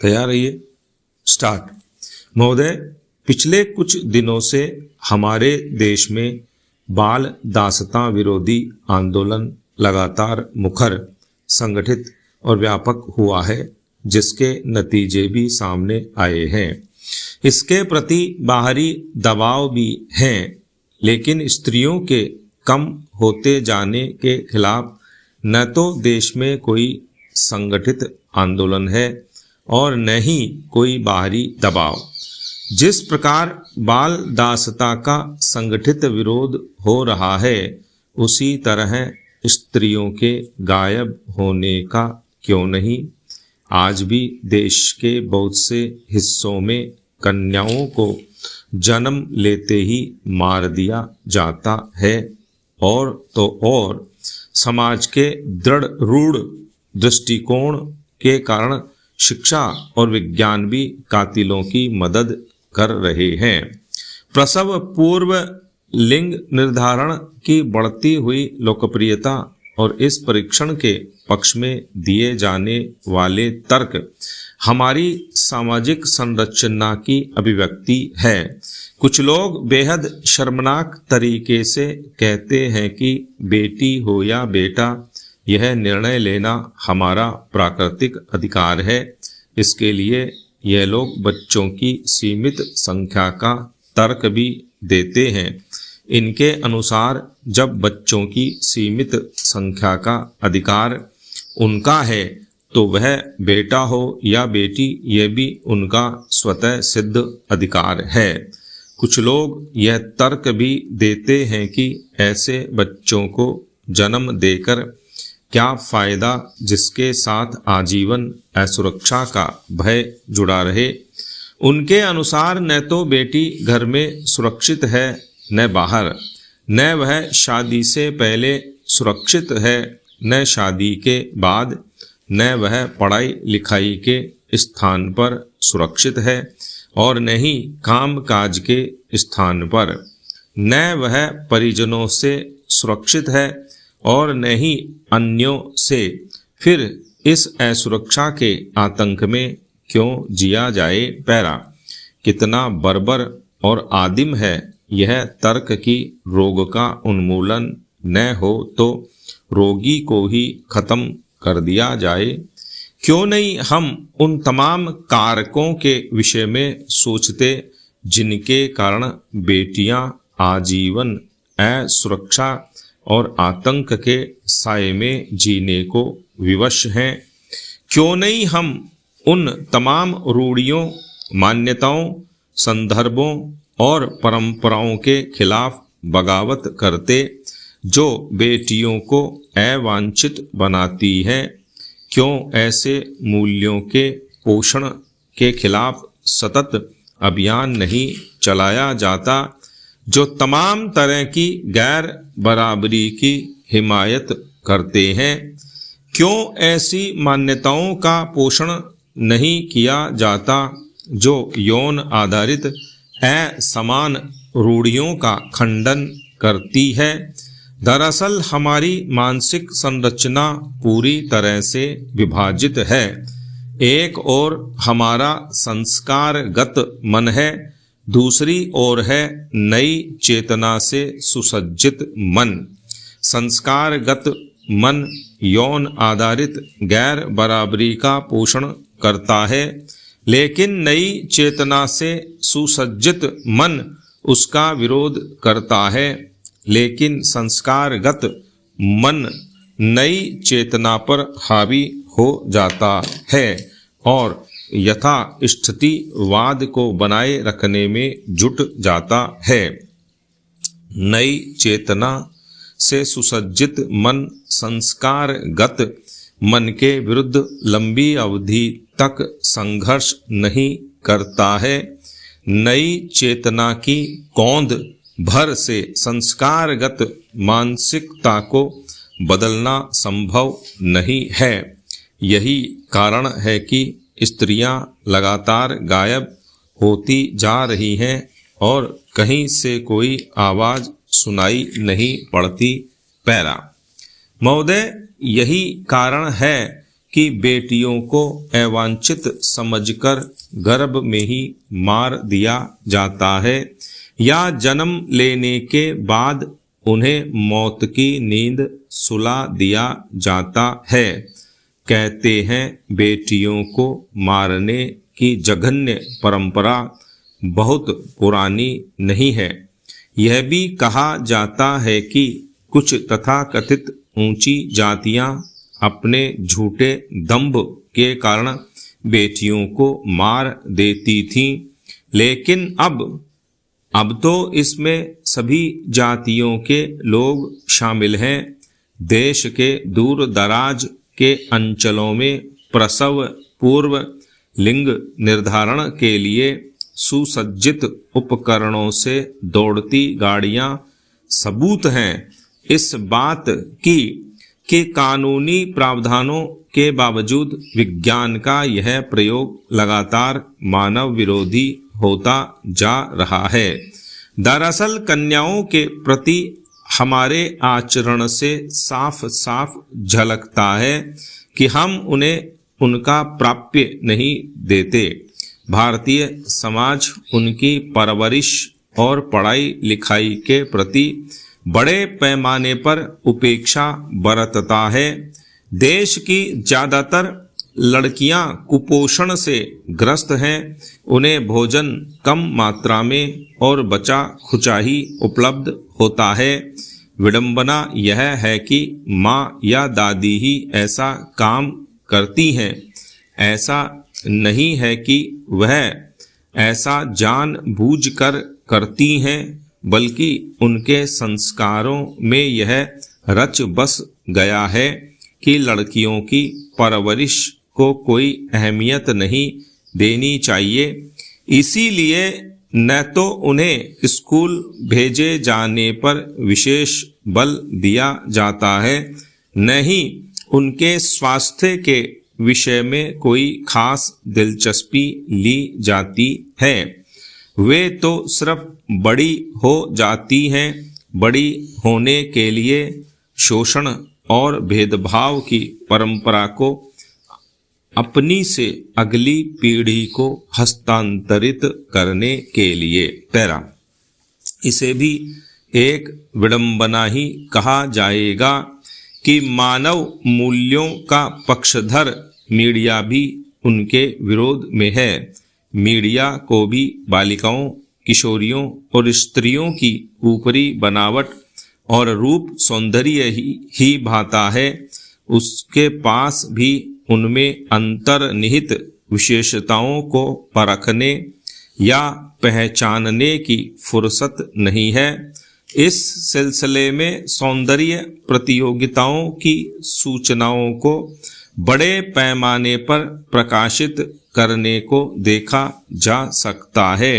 तैयार रहिए। स्टार्ट। महोदय, पिछले कुछ दिनों से हमारे देश में बाल दासता विरोधी आंदोलन लगातार मुखर, संगठित और व्यापक हुआ है, जिसके नतीजे भी सामने आए हैं। इसके प्रति बाहरी दबाव भी हैं, लेकिन स्त्रियों के कम होते जाने के खिलाफ न तो देश में कोई संगठित आंदोलन है और न ही कोई बाहरी दबाव। जिस प्रकार बाल दासता का संगठित विरोध हो रहा है, उसी तरह स्त्रियों के गायब होने का क्यों नहीं। आज भी देश के बहुत से हिस्सों में कन्याओं को जन्म लेते ही मार दिया जाता है, और तो और समाज के दृढ़ रूढ़ दृष्टिकोण के कारण शिक्षा और विज्ञान भी कातिलों की मदद कर रहे हैं। प्रसव पूर्व लिंग निर्धारण की बढ़ती हुई लोकप्रियता और इस परीक्षण के पक्ष में दिए जाने वाले तर्क हमारी सामाजिक संरचना की अभिव्यक्ति है। कुछ लोग बेहद शर्मनाक तरीके से कहते हैं कि बेटी हो या बेटा, यह निर्णय लेना हमारा प्राकृतिक अधिकार है। इसके लिए यह लोग बच्चों की सीमित संख्या का तर्क भी देते हैं। इनके अनुसार जब बच्चों की सीमित संख्या का अधिकार उनका है, तो वह बेटा हो या बेटी, यह भी उनका स्वतः सिद्ध अधिकार है। कुछ लोग यह तर्क भी देते हैं कि ऐसे बच्चों को जन्म देकर क्या फायदा, जिसके साथ आजीवन असुरक्षा का भय जुड़ा रहे। उनके अनुसार न तो बेटी घर में सुरक्षित है न बाहर, न वह शादी से पहले सुरक्षित है न शादी के बाद, न वह पढ़ाई लिखाई के स्थान पर सुरक्षित है और न ही काम काज के स्थान पर, न वह परिजनों से सुरक्षित है और न ही अन्यों से। फिर इस असुरक्षा के आतंक में क्यों जिया जाए। पैरा। कितना बर्बर और आदिम है यह तर्क कि रोग का उन्मूलन न हो तो रोगी को ही खत्म कर दिया जाए। क्यों नहीं हम उन तमाम कारकों के विषय में सोचते जिनके कारण बेटियां आजीवन असुरक्षा और आतंक के साए में जीने को विवश हैं। क्यों नहीं हम उन तमाम रूढ़ियों, मान्यताओं, संदर्भों और परंपराओं के खिलाफ बगावत करते जो बेटियों को अवांछित बनाती है। क्यों ऐसे मूल्यों के पोषण के खिलाफ सतत अभियान नहीं चलाया जाता जो तमाम तरह की गैर बराबरी की हिमायत करते हैं। क्यों ऐसी मान्यताओं का पोषण नहीं किया जाता जो यौन आधारित असमान रूढ़ियों का खंडन करती है। दरअसल हमारी मानसिक संरचना पूरी तरह से विभाजित है। एक ओर हमारा संस्कारगत मन है, दूसरी ओर है नई चेतना से सुसज्जित मन। संस्कारगत मन यौन आधारित गैर बराबरी का पोषण करता है, लेकिन नई चेतना से सुसज्जित मन उसका विरोध करता है। लेकिन संस्कारगत मन नई चेतना पर हावी हो जाता है और यथा स्थितिवाद को बनाए रखने में जुट जाता है। नई चेतना से सुसज्जित मन संस्कारगत मन के विरुद्ध लंबी अवधि तक संघर्ष नहीं करता है। नई चेतना की कौंध भर से संस्कारगत मानसिकता को बदलना संभव नहीं है। यही कारण है कि स्त्रियां लगातार गायब होती जा रही हैं और कहीं से कोई आवाज सुनाई नहीं पड़ती। पैरा। महोदय, यही कारण है कि बेटियों को अवांछित समझकर गर्भ में ही मार दिया जाता है या जन्म लेने के बाद उन्हें मौत की नींद सुला दिया जाता है। कहते हैं बेटियों को मारने की जघन्य परंपरा बहुत पुरानी नहीं है। यह भी कहा जाता है कि कुछ तथाकथित ऊंची जातियां अपने झूठे दंभ के कारण बेटियों को मार देती थीं, लेकिन अब तो इसमें सभी जातियों के लोग शामिल हैं। देश के दूर दराज के अंचलों में प्रसव पूर्व लिंग निर्धारण के लिए सुसज्जित उपकरणों से दौड़ती गाड़ियां सबूत हैं इस बात की कि कानूनी प्रावधानों के बावजूद विज्ञान का यह प्रयोग लगातार मानव विरोधी होता जा रहा है। दरअसल कन्याओं के प्रति हमारे आचरण से साफ साफ झलकता है कि हम उन्हें उनका प्राप्य नहीं देते। भारतीय समाज उनकी परवरिश और पढ़ाई लिखाई के प्रति बड़े पैमाने पर उपेक्षा बरतता है। देश की ज्यादातर लड़कियां कुपोषण से ग्रस्त हैं। उन्हें भोजन कम मात्रा में और बचा खुचा ही उपलब्ध होता है। विडंबना यह है कि माँ या दादी ही ऐसा काम करती हैं। ऐसा नहीं है कि वह ऐसा जानबूझकर करती हैं, बल्कि उनके संस्कारों में यह रच बस गया है कि लड़कियों की परवरिश को कोई अहमियत नहीं देनी चाहिए। इसीलिए न तो उन्हें स्कूल भेजे जाने पर विशेष बल दिया जाता है, न ही उनके स्वास्थ्य के विषय में कोई खास दिलचस्पी ली जाती है। वे तो सिर्फ बड़ी हो जाती हैं। बड़ी होने के लिए शोषण और भेदभाव की परंपरा को अपनी से अगली पीढ़ी को हस्तांतरित करने के लिए पैरा इसे भी एक विडंबना ही कहा जाएगा कि मानव मूल्यों का पक्षधर मीडिया भी उनके विरोध में है। मीडिया को भी बालिकाओं, किशोरियों और स्त्रियों की ऊपरी बनावट और रूप सौंदर्य ही भाता है। उसके पास भी उनमें अंतर्निहित विशेषताओं को परखने या पहचानने की फुर्सत नहीं है। इस सिलसिले में सौंदर्य प्रतियोगिताओं की सूचनाओं को बड़े पैमाने पर प्रकाशित करने को देखा जा सकता है,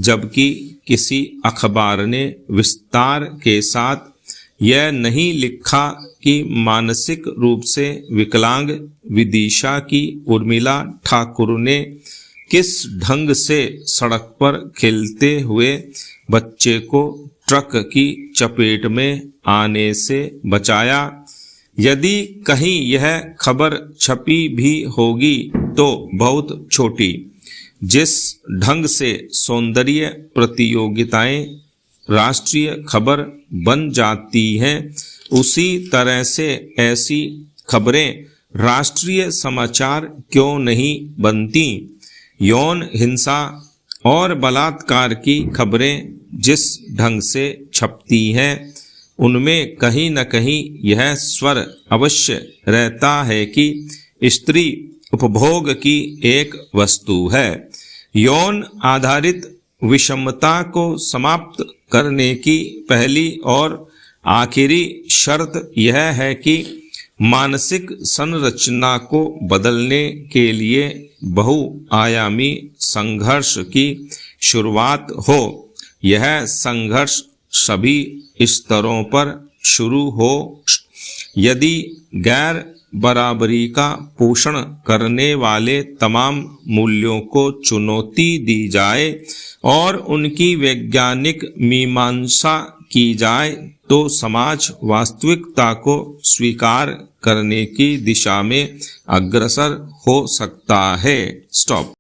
जबकि किसी अखबार ने विस्तार के साथ यह नहीं लिखा कि मानसिक रूप से विकलांग विदिशा की उर्मिला ठाकुर ने किस ढंग से सड़क पर खेलते हुए बच्चे को ट्रक की चपेट में आने से बचाया। यदि कहीं यह खबर छपी भी होगी तो बहुत छोटी। जिस ढंग से सौंदर्य प्रतियोगिताएं राष्ट्रीय खबर बन जाती हैं, उसी तरह से ऐसी खबरें राष्ट्रीय समाचार क्यों नहीं बनती। यौन हिंसा और बलात्कार की खबरें जिस ढंग से छपती हैं, उनमें कहीं न कहीं यह स्वर अवश्य रहता है कि स्त्री उपभोग की एक वस्तु है। यौन आधारित विषमता को समाप्त करने की पहली और आखिरी शर्त यह है कि मानसिक संरचना को बदलने के लिए बहुआयामी संघर्ष की शुरुआत हो। यह संघर्ष सभी स्तरों पर शुरू हो। यदि गैर बराबरी का पोषण करने वाले तमाम मूल्यों को चुनौती दी जाए और उनकी वैज्ञानिक मीमांसा की जाए तो समाज वास्तविकता को स्वीकार करने की दिशा में अग्रसर हो सकता है। स्टॉप।